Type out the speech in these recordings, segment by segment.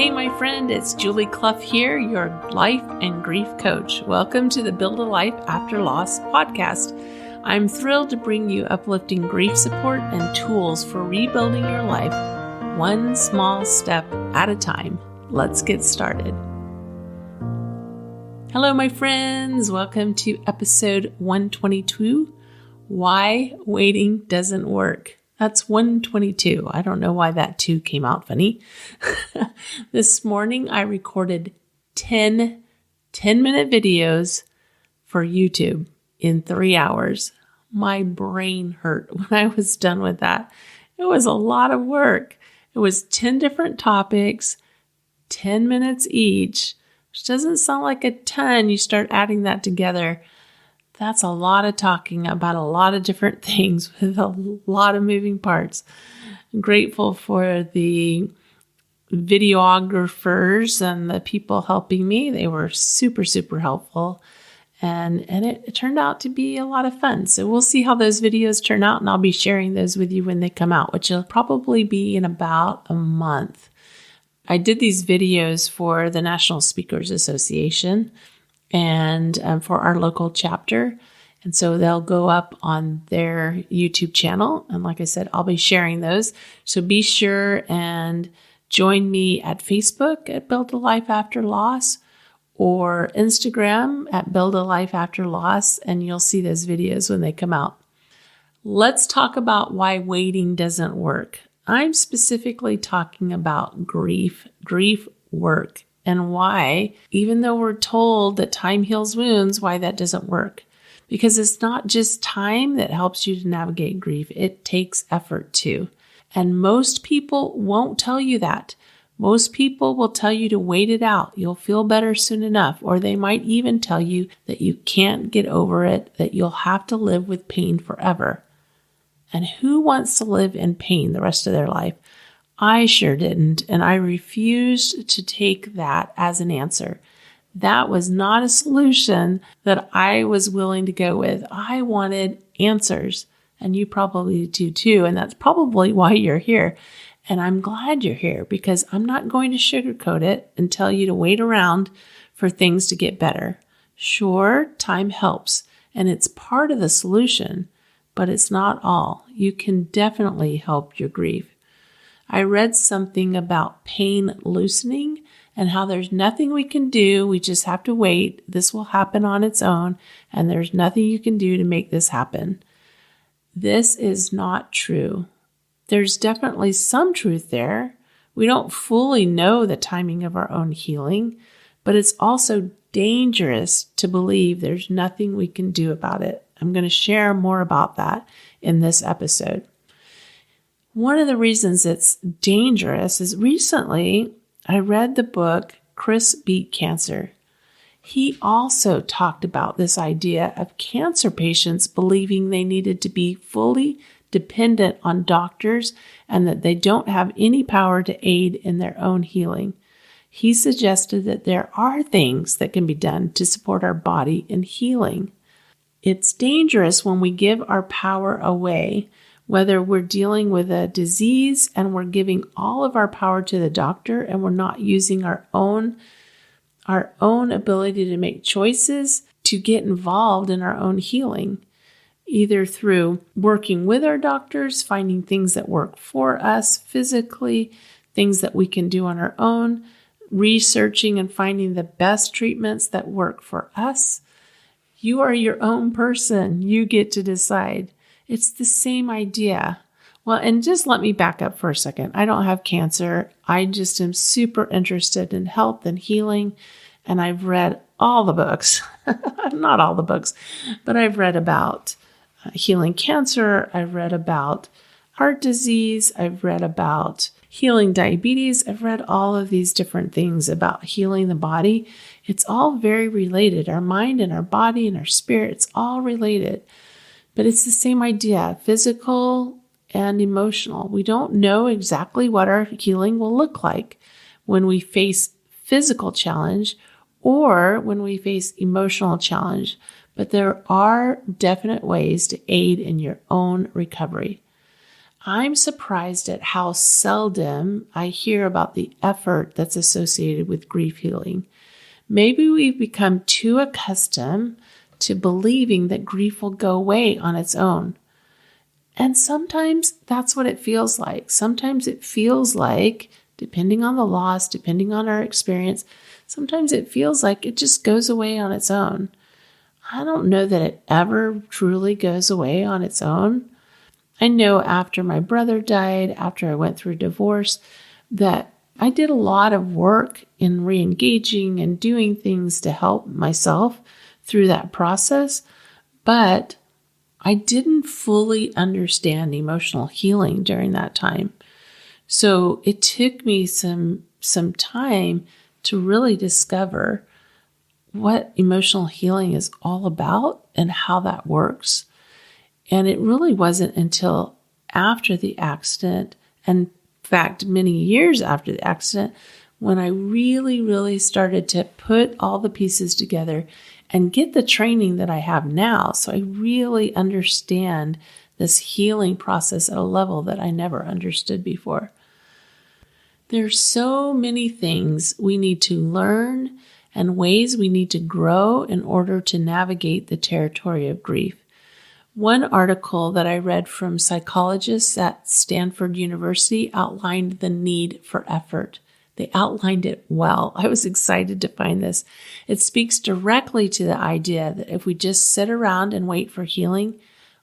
Hey, my friend, it's Julie Clough here, your life and grief coach. Welcome to the Build a Life After Loss podcast. I'm thrilled to bring you uplifting grief support and tools for rebuilding your life, one small step at a time. Let's get started. Hello, my friends. Welcome to episode 122, Why Waiting Doesn't Work. That's 122. I don't know why that 2 came out funny. This morning, I recorded 10-minute videos for YouTube in 3 hours. My brain hurt when I was done with that. It was a lot of work. It was 10 different topics, 10 minutes each, which doesn't sound like a ton. You start adding that together. That's a lot of talking about a lot of different things with a lot of moving parts. I'm grateful for the videographers and the people helping me. They were super, super helpful. And it turned out to be a lot of fun. So we'll see how those videos turn out, and I'll be sharing those with you when they come out, which will probably be in about a month. I did these videos for the National Speakers Association and for our local chapter. And so they'll go up on their YouTube channel. And like I said, I'll be sharing those. So be sure and join me at Facebook at Build a Life After Loss or Instagram at Build a Life After Loss, and you'll see those videos when they come out. Let's talk about why waiting doesn't work. I'm specifically talking about grief work. And why, even though we're told that time heals wounds, why that doesn't work. Because it's not just time that helps you to navigate grief. It takes effort too. And most people won't tell you that. Most people will tell you to wait it out. You'll feel better soon enough. Or they might even tell you that you can't get over it, that you'll have to live with pain forever. And who wants to live in pain the rest of their life? I sure didn't, and I refused to take that as an answer. That was not a solution that I was willing to go with. I wanted answers, and you probably do too, and that's probably why you're here. And I'm glad you're here because I'm not going to sugarcoat it and tell you to wait around for things to get better. Sure, time helps, and it's part of the solution, but it's not all. You can definitely help your grief. I read something about pain loosening and how there's nothing we can do. We just have to wait. This will happen on its own, and there's nothing you can do to make this happen. This is not true. There's definitely some truth there. We don't fully know the timing of our own healing, but it's also dangerous to believe there's nothing we can do about it. I'm going to share more about that in this episode. One of the reasons it's dangerous is recently I read the book Chris Beat Cancer. He also talked about this idea of cancer patients believing they needed to be fully dependent on doctors and that they don't have any power to aid in their own healing. He suggested that there are things that can be done to support our body in healing. It's dangerous when we give our power away, whether we're dealing with a disease and we're giving all of our power to the doctor and we're not using our own ability to make choices to get involved in our own healing, either through working with our doctors, finding things that work for us physically, things that we can do on our own, researching and finding the best treatments that work for us. You are your own person. You get to decide. It's the same idea. Well, and just let me back up for a second. I don't have cancer. I just am super interested in health and healing. And I've read all the books, not all the books, but I've read about healing cancer. I've read about heart disease. I've read about healing diabetes. I've read all of these different things about healing the body. It's all very related. Our mind and our body and our spirit, it's all related. But it's the same idea, physical and emotional. We don't know exactly what our healing will look like when we face physical challenge or when we face emotional challenge. But there are definite ways to aid in your own recovery. I'm surprised at how seldom I hear about the effort that's associated with grief healing. Maybe we've become too accustomed to believing that grief will go away on its own. And sometimes that's what it feels like. Sometimes it feels like, depending on the loss, depending on our experience, sometimes it feels like it just goes away on its own. I don't know that it ever truly goes away on its own. I know after my brother died, after I went through divorce, that I did a lot of work in re-engaging and doing things to help myself through that process, but I didn't fully understand emotional healing during that time. So it took me some time to really discover what emotional healing is all about and how that works. And it really wasn't until after the accident, and in fact, many years after the accident, when I really, really started to put all the pieces together and get the training that I have now. So I really understand this healing process at a level that I never understood before. There's so many things we need to learn and ways we need to grow in order to navigate the territory of grief. One article that I read from psychologists at Stanford University outlined the need for effort. They outlined it well. I was excited to find this. It speaks directly to the idea that if we just sit around and wait for healing,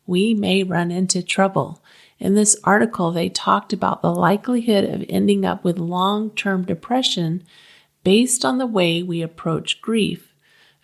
we may run into trouble. In this article, they talked about the likelihood of ending up with long-term depression based on the way we approach grief.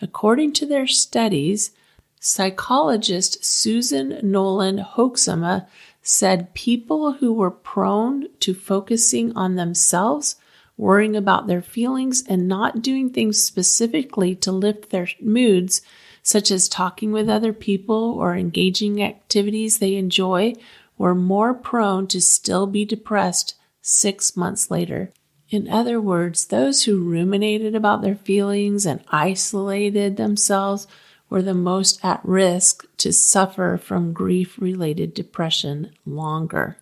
According to their studies, psychologist Susan Nolan Hoeksema said people who were prone to focusing on themselves, worrying about their feelings, and not doing things specifically to lift their moods, such as talking with other people or engaging in activities they enjoy, were more prone to still be depressed 6 months later. In other words, those who ruminated about their feelings and isolated themselves were the most at risk to suffer from grief-related depression longer.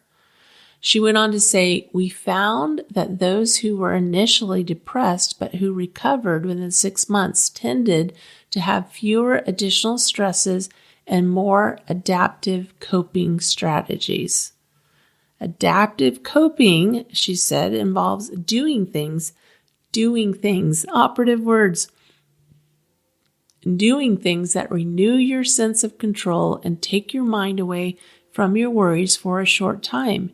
She went on to say, "We found that those who were initially depressed but who recovered within 6 months tended to have fewer additional stresses and more adaptive coping strategies." Adaptive coping, she said, involves doing things, operative words, doing things that renew your sense of control and take your mind away from your worries for a short time.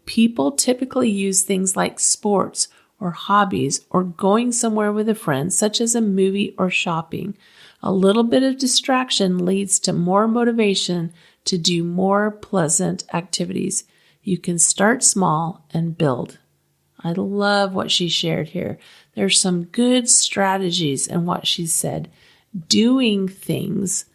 People typically use things like sports or hobbies or going somewhere with a friend, such as a movie or shopping. A little bit of distraction leads to more motivation to do more pleasant activities. You can start small and build. I love what she shared here. There's some good strategies in what she said. Doing things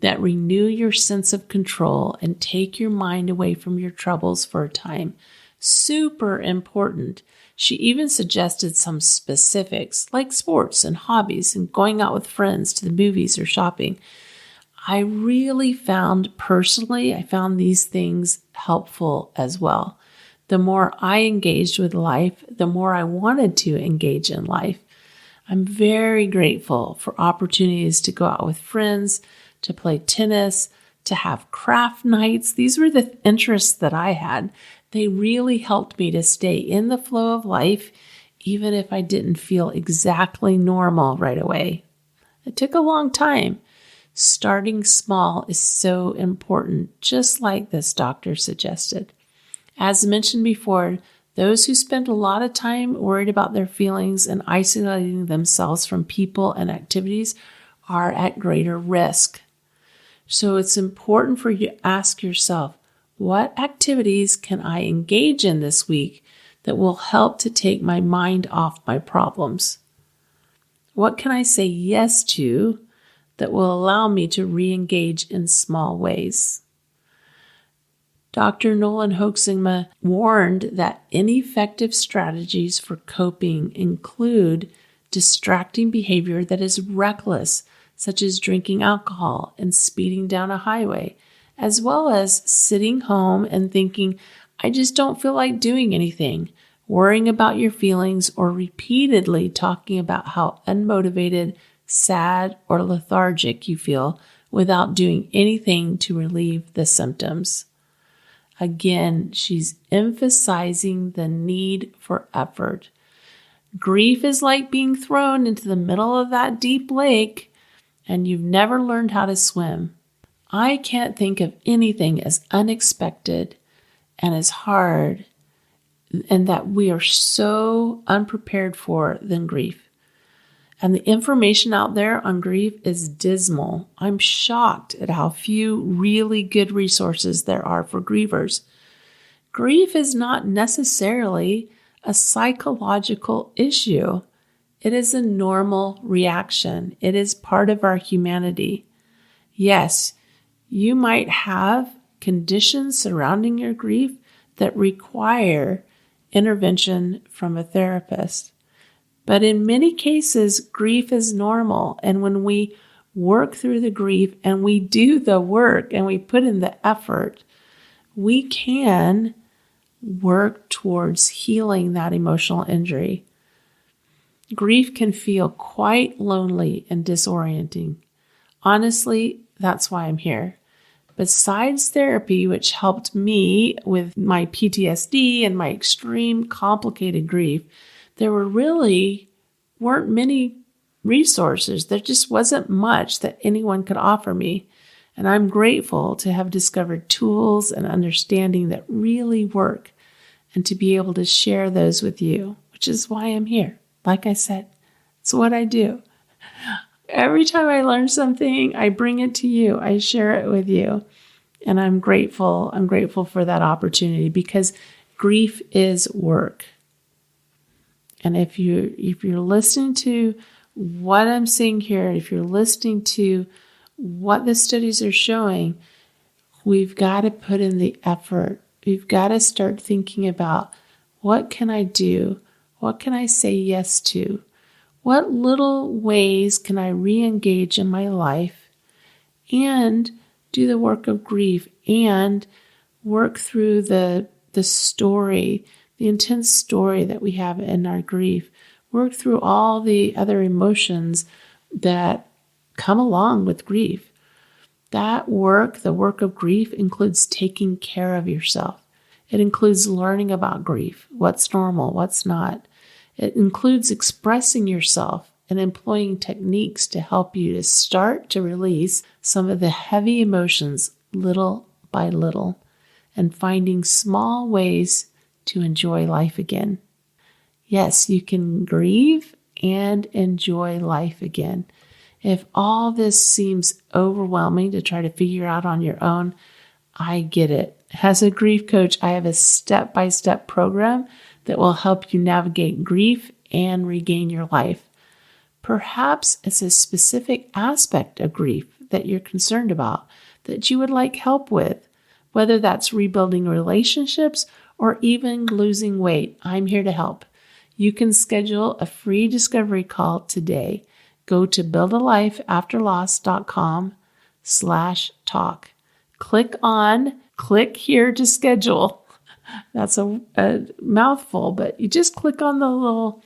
that renew your sense of control and take your mind away from your troubles for a time. Super important. She even suggested some specifics like sports and hobbies and going out with friends to the movies or shopping. I found these things helpful as well. The more I engaged with life, the more I wanted to engage in life. I'm very grateful for opportunities to go out with friends, to play tennis, to have craft nights. These were the interests that I had. They really helped me to stay in the flow of life, even if I didn't feel exactly normal right away. It took a long time. Starting small is so important, just like this doctor suggested. As mentioned before, those who spend a lot of time worried about their feelings and isolating themselves from people and activities are at greater risk. So it's important for you to ask yourself, what activities can I engage in this week that will help to take my mind off my problems? What can I say yes to that will allow me to re-engage in small ways? Dr. Nolan Hoeksema warned that ineffective strategies for coping include distracting behavior that is reckless, such as drinking alcohol and speeding down a highway, as well as sitting home and thinking, I just don't feel like doing anything, worrying about your feelings, or repeatedly talking about how unmotivated, sad, or lethargic you feel without doing anything to relieve the symptoms. Again, she's emphasizing the need for effort. Grief is like being thrown into the middle of that deep lake and you've never learned how to swim. I can't think of anything as unexpected and as hard and that we are so unprepared for than grief. And the information out there on grief is dismal. I'm shocked at how few really good resources there are for grievers. Grief is not necessarily a psychological issue. It is a normal reaction. It is part of our humanity. Yes, you might have conditions surrounding your grief that require intervention from a therapist. But in many cases, grief is normal. And when we work through the grief and we do the work and we put in the effort, we can work towards healing that emotional injury. Grief can feel quite lonely and disorienting. Honestly, that's why I'm here. Besides therapy, which helped me with my PTSD and my extreme complicated grief, there weren't many resources. There just wasn't much that anyone could offer me. And I'm grateful to have discovered tools and understanding that really work and to be able to share those with you, which is why I'm here. Like I said, it's what I do. Every time I learn something, I bring it to you. I share it with you. And I'm grateful. I'm grateful for that opportunity because grief is work. And if you're listening to what I'm saying here, if you're listening to what the studies are showing, we've got to put in the effort. We've got to start thinking about what can I do? What can I say yes to? What little ways can I re-engage in my life and do the work of grief and work through the story, the intense story that we have in our grief, work through all the other emotions that come along with grief. That work, the work of grief, includes taking care of yourself. It includes learning about grief, what's normal, what's not. It includes expressing yourself and employing techniques to help you to start to release some of the heavy emotions little by little and finding small ways to enjoy life again. Yes, you can grieve and enjoy life again. If all this seems overwhelming to try to figure out on your own, I get it. As a grief coach, I have a step-by-step program that will help you navigate grief and regain your life. Perhaps it's a specific aspect of grief that you're concerned about, that you would like help with, whether that's rebuilding relationships or even losing weight. I'm here to help. You can schedule a free discovery call today. Go to buildalifeafterloss.com/talk. Click here to schedule. That's a mouthful, but you just click on the little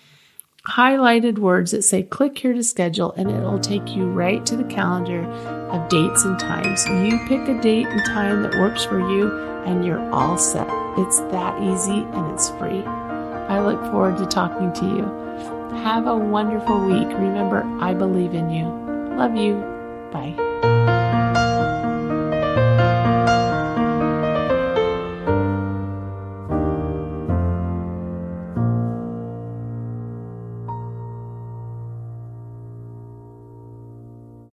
highlighted words that say click here to schedule, and it'll take you right to the calendar of dates and times. You pick a date and time that works for you, and you're all set. It's that easy, and it's free. I look forward to talking to you. Have a wonderful week. Remember, I believe in you. Love you. Bye.